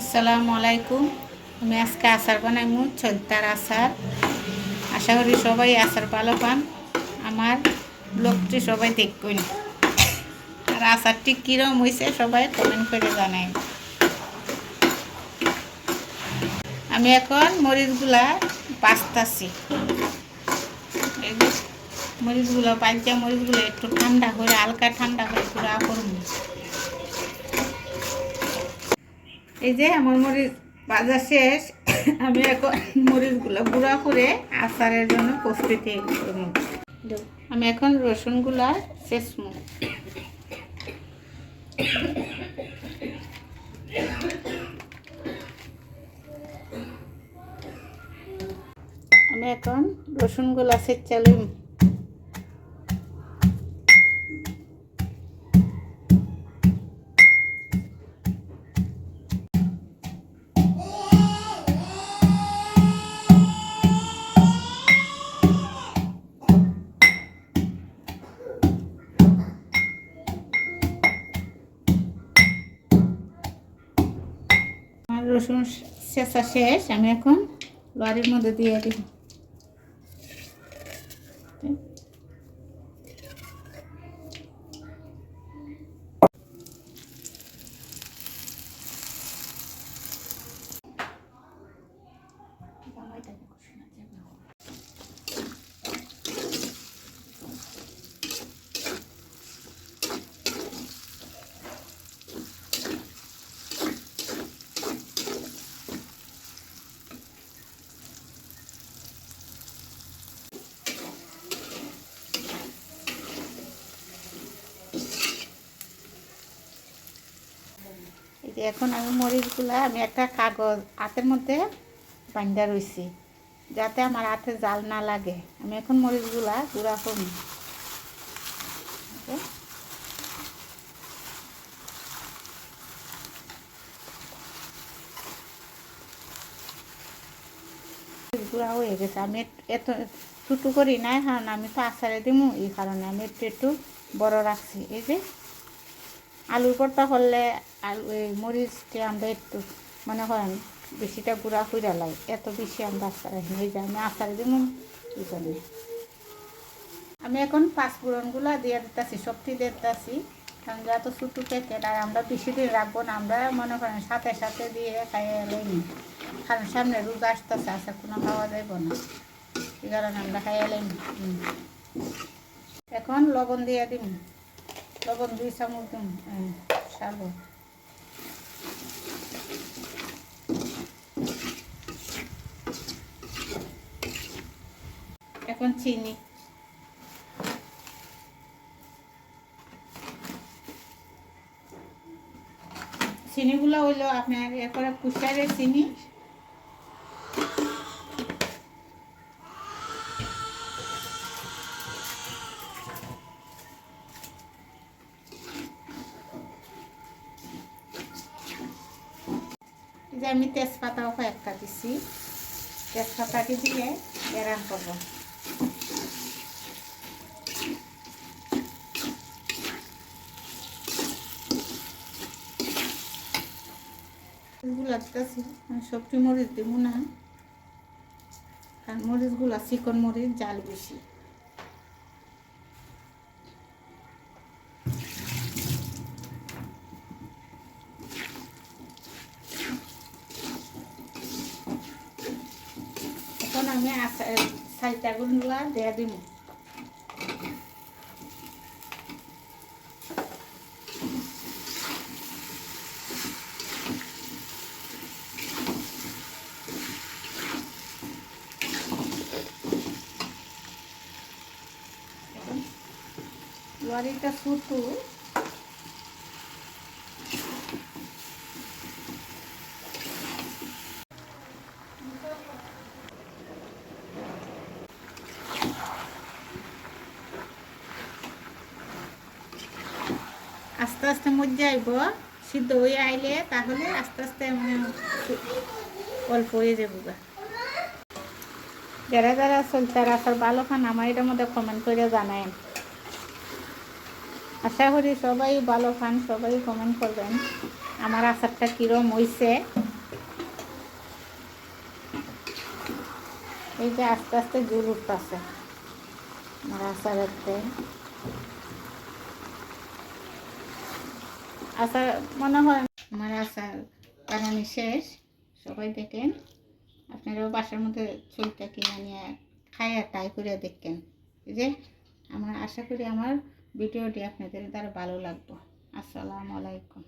আসসালামু আলাইকুম। আমি আজকে আচার বানাইমু, ছলতার আচার। আশা করি সবাই আচার ভালো পান। আমার ব্লগটি সবাই দেখবেন, আর আচারটি কীরকম হয়েছে সবাই কমেন্ট করে জানাই। আমি এখন মরিচগুলা বাছতাছি। এই যে মরিচগুলো পাঁচটা মরিচগুলো একটু ঠান্ডা করে, হালকা ঠান্ডা করে গুঁড়া করবো। এই যে আমার মরিচ ভাজা শেষ। আমি এখন মরিচগুলো গুঁড়া করে আচারের জন্য প্রস্তুতি করব। আমি এখন রসুনগুলা ছেঁচবো। আমি এখন রসুনগুলা ছেঁচে লইব। রসুন ছেঁচা শেষ, আমি এখন লরির মধ্যে দিয়ে দিব। এই যে এখন আমি মরিচগুলা আমি একটা কাগজ হাতের মধ্যে বান্ধা রয়েছি, যাতে আমার হাতে জাল না লাগে। আমি এখন মরিচগুলা গুঁড়া করব। গুঁড়া হয়ে গেছে। আমি এত ছোটো করি নাই, কারণ আমি তো আচারে দিমু, এই কারণে আমি একটু বড় রাখছি। এই যে আলুর ভর্তা করলে আলু এই মরিচটা আমরা একটু মনে করেন বেশিটা গুঁড়া করে লাই, এত বেশি আমরা আচার রাখি। এই যে আমি আচারে দিমু, এই জন্যে আমি এখন পাঁচফোড়নগুলো দিয়ে দিতেছি, সবটি দিয়ে দিতেছি। কারণ যত ছোটো প্যাকেট, আর আমরা বেশি দিন রাখবো না, আমরা মনে করেন সাথে সাথে দিয়ে খাইয়ে লইনি, কারণ সামনে রোদ আসতেছে, আচার কোনো খাওয়া যাইব না, এই কারণে আমরা খাইয়ে লইনি। এখন লবণ দিয়ে দিন, লবণ 2 চামচ দিন, সারব। এখন চিনি, চিনিগুলো হইলো আপনার এরপরে কুচারের চিনি। যে আমি তেজপাতাও কয়েকটা দিচ্ছি, তেজপাতাকে দিয়ে এরান করব। মরিচগুলা দিতেছি, সবজি মরিচ দেবো না, কারণ মরিচগুলা চিকন মরিচ, জাল বেশি। এখন আমি সাইটাগুলা দিয়ে দিব। লরিটা ছোটো, আস্তে আস্তে মজে আইব, সিদ্ধ হয়ে আইলে তাহলে আস্তে আস্তে মানে অল্প হয়ে যাবো। যারা যারা চলতার আচার ভালো খান, আমার এটার মধ্যে কমেন্ট করে জানায়। আশা করি সবাই ভালো খান, সবাই কমেন্ট করবেন আমার আচারটা কীরকম হয়েছে। এই যে আস্তে আস্তে জল উঠতেছে আমার আচারের তেল। আচার মনে হয় আমার আচার বানানি শেষ। সবাই দেখেন, আপনারাও বাসার মধ্যে ছুরিটা কিনে নিয়ে খাইয়া ট্রাই করে দেখেন। এই যে আমার আশা করি আমার ভিডিওটি আপনাদের দ্বারা ভালো লাগবে। আসসালামু আলাইকুম।